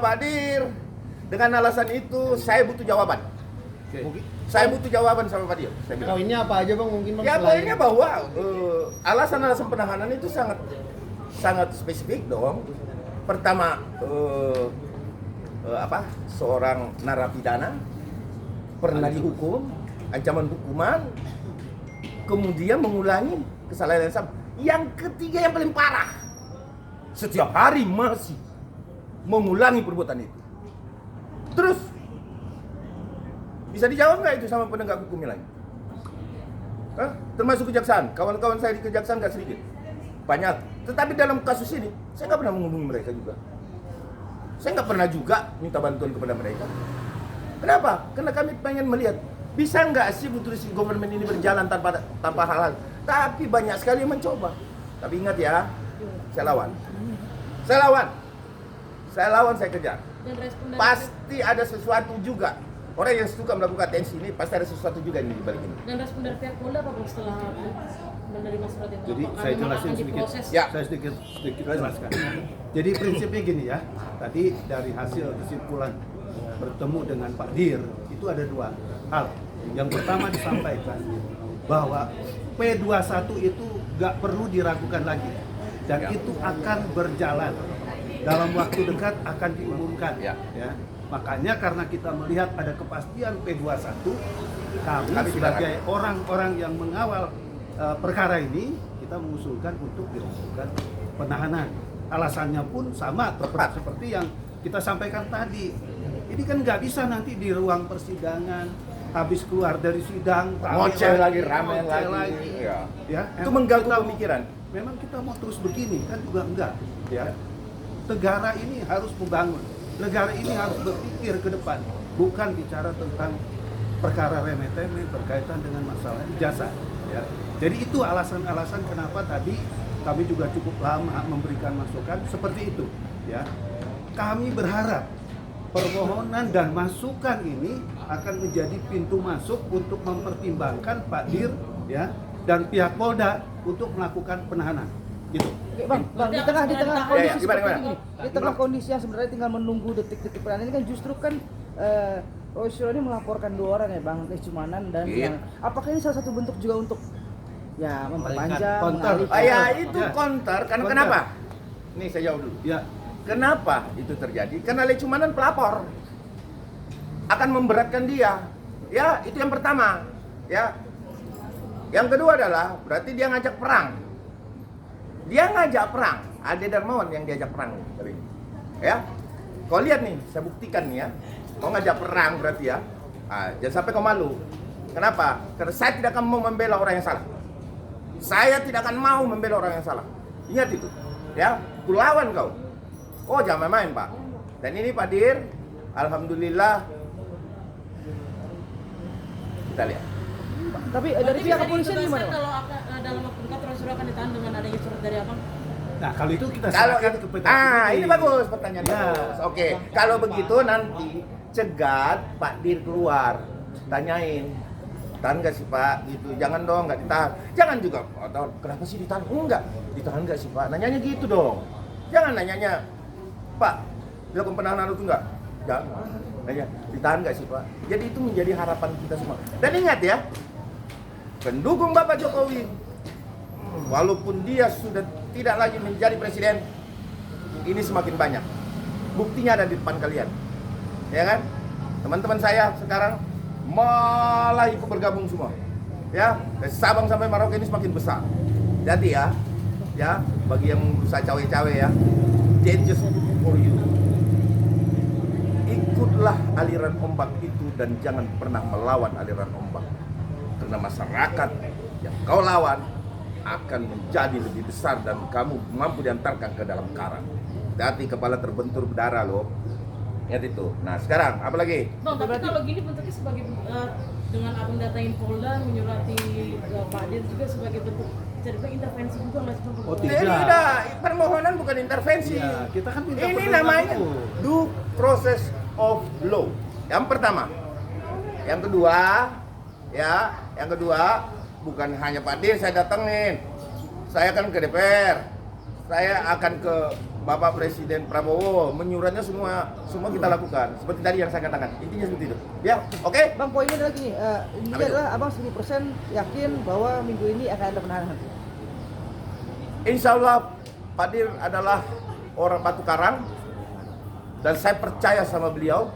Pak Dir. Dengan alasan itu saya butuh jawaban. Mungkin Saya butuh jawaban sama Pak Dir. Saya bilang. poinnya apa aja Bang mungkin Bang? Ya selain- poinnya bahwa alasan-alasan penahanan itu sangat spesifik dong. Pertama, seorang narapidana pernah dihukum, ancaman hukuman, kemudian mengulangi kesalahan yang sama. Yang ketiga yang paling parah, setiap hari masih mengulangi perbuatan itu. Terus bisa dijawab nggak itu sama penegak hukumnya lagi? Hah? Termasuk kejaksaan, kawan-kawan saya di kejaksaan nggak sedikit, banyak. Tetapi dalam kasus ini, saya nggak pernah menghubungi mereka juga. Saya nggak pernah juga minta bantuan kepada mereka. Kenapa? Karena kami pengen melihat, bisa nggak sih Putri government ini berjalan tanpa hal-hal. Tapi banyak sekali yang mencoba. Tapi ingat ya, saya lawan. Saya kejar. Dan respon dari Pasti ada sesuatu juga. Orang yang suka melakukan atensi ini pasti ada sesuatu juga yang di balik ini. dan respon dari pihak Polda apa Bang setelah menerima surat itu? Jadi Apakah saya memang jelasin akan sedikit. diproses? Ya. Saya sedikit jelaskan. Jadi prinsipnya gini ya. Tadi dari hasil kesimpulan bertemu dengan Pak Dir itu ada dua hal. Yang pertama disampaikan bahwa P21 itu nggak perlu diragukan lagi dan Ya. itu akan berjalan dalam waktu dekat akan diumumkan. Ya. Ya. Makanya karena kita melihat ada kepastian P21, kami Kami tidak sebagai orang-orang yang mengawal perkara ini, kita mengusulkan untuk dilakukan penahanan. Alasannya pun sama Tepat. seperti yang kita sampaikan tadi. Ini kan nggak bisa nanti di ruang persidangan, habis keluar dari sidang, Ngoceh lagi, rame ngoceh lagi. Ya. Ya, Itu emang mengganggu kita- pemikiran. Memang kita mau terus begini kan juga enggak. Ya. Negara ini harus membangun. Negara ini harus berpikir ke depan, bukan bicara tentang perkara remeh-temeh berkaitan dengan masalah ijazah. Ya. Jadi itu alasan-alasan kenapa tadi kami juga cukup lama memberikan masukan seperti itu. Ya. Kami berharap permohonan dan masukan ini akan menjadi pintu masuk untuk mempertimbangkan Pak Dir ya dan pihak Polda untuk melakukan penahanan. Gitu. Oke, Bang, di tengah Ya, kondisi ya, gimana? seperti ini, di tengah kondisi yang sebenarnya tinggal menunggu detik-detik penahanan ini kan justru kan Royce ini melaporkan dua orang ya, Bang Teh Cumanan dan Iya. yang apakah ini salah satu bentuk juga untuk ya memperpanjang, Counter. mengalihkan? Ya itu Ya. counter, karena Counter. kenapa? Nih saya jawab dulu. Ya, Kenapa itu terjadi? Karena Lecumanan pelapor akan memberatkan dia. Ya, itu yang pertama. Ya. Yang kedua adalah berarti dia ngajak perang. Dia ngajak perang. Ade Darmawan yang diajak perang kali ini. Ya. Kau lihat nih, saya buktikan nih ya. Kau ngajak perang berarti ya. Jangan sampai kau malu. Kenapa? Karena saya tidak akan mau membela orang yang salah. Saya tidak akan mau membela orang yang salah. Ingat itu. Ya, kulawan kau. Oh, jangan main-main, Pak. Dan ini Pak Dir, alhamdulillah kita lihat. Tapi dari pihak bisa kepolisian ditegaskan gimana, Bang? kalau dalam waktu dekat Royce akan ditahan dengan adanya surat dari Abang? nah kalau itu kita Kalau serahkan ke PT. ini bagus pertanyaan Ya. bagus. Oke, kalau begitu nanti cegat Pak Dir keluar, tanyain. Ditahan nggak sih Pak? Gitu, jangan dong nggak ditahan. Jangan juga, oh, kenapa sih ditahan? Enggak, ditahan nggak sih Pak? Nanyanya gitu dong. Jangan nanyanya, Pak, dilakukan penahanan itu enggak? Jangan. Nanya, ditahan nggak sih Pak? Jadi itu menjadi harapan kita semua. Dan ingat ya, pendukung Bapak Jokowi, walaupun dia sudah tidak lagi menjadi presiden, ini semakin banyak. Buktinya ada di depan kalian. Ya kan? Teman-teman saya sekarang malah ikut bergabung semua. Ya, dari Sabang sampai Merauke ini semakin besar. Jadi ya, bagi yang berusaha cawe-cawe ya, changes for you. Ikutlah aliran ombak itu dan jangan pernah melawan aliran ombak. Karena masyarakat yang kau lawan akan menjadi lebih besar dan kamu mampu diantarkan ke dalam karang. Hati kepala terbentur berdarah loh. Lihat itu. Nah sekarang apa lagi? Bang, tapi kalau gini bentuknya sebagai dengan Abang datain Polda menyurati Pak Dir juga sebagai bentuk jadi intervensi juga nggak sih Bang? Oh, Tidak, permohonan bukan intervensi. Ya, kita kan minta Ini penegakan namanya hukum. due process of law. Yang pertama. Yang kedua, bukan hanya Pak Dir saya datengin. Saya akan ke DPR. Saya akan ke Bapak Presiden Prabowo menyuratnya semua kita lakukan seperti tadi yang saya katakan, intinya seperti itu ya. Oke. Bang, poinnya adalah gini, ini Apa itu? adalah abang 1000% yakin bahwa minggu ini akan ada penahanan. Insya Allah Pak Dir adalah orang Batu Karang dan saya percaya sama beliau.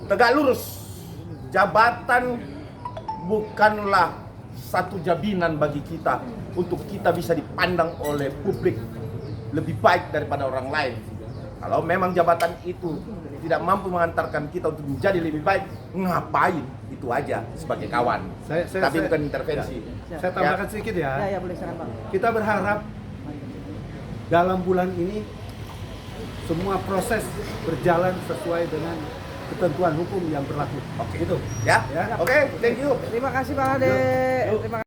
Tegak lurus, jabatan bukanlah satu jaminan bagi kita untuk kita bisa dipandang oleh publik lebih baik daripada orang lain. Kalau memang jabatan itu tidak mampu mengantarkan kita untuk menjadi lebih baik, ngapain? Itu aja sebagai kawan. Tapi bukan intervensi. Saya tambahkan sedikit ya. Ya boleh silakan Bang. Kita berharap dalam bulan ini semua proses berjalan sesuai dengan ketentuan hukum yang berlaku. Oke. Gitu. Ya. Ya. Oke, thank you. Terima kasih Bang Ade. Yuk. Terima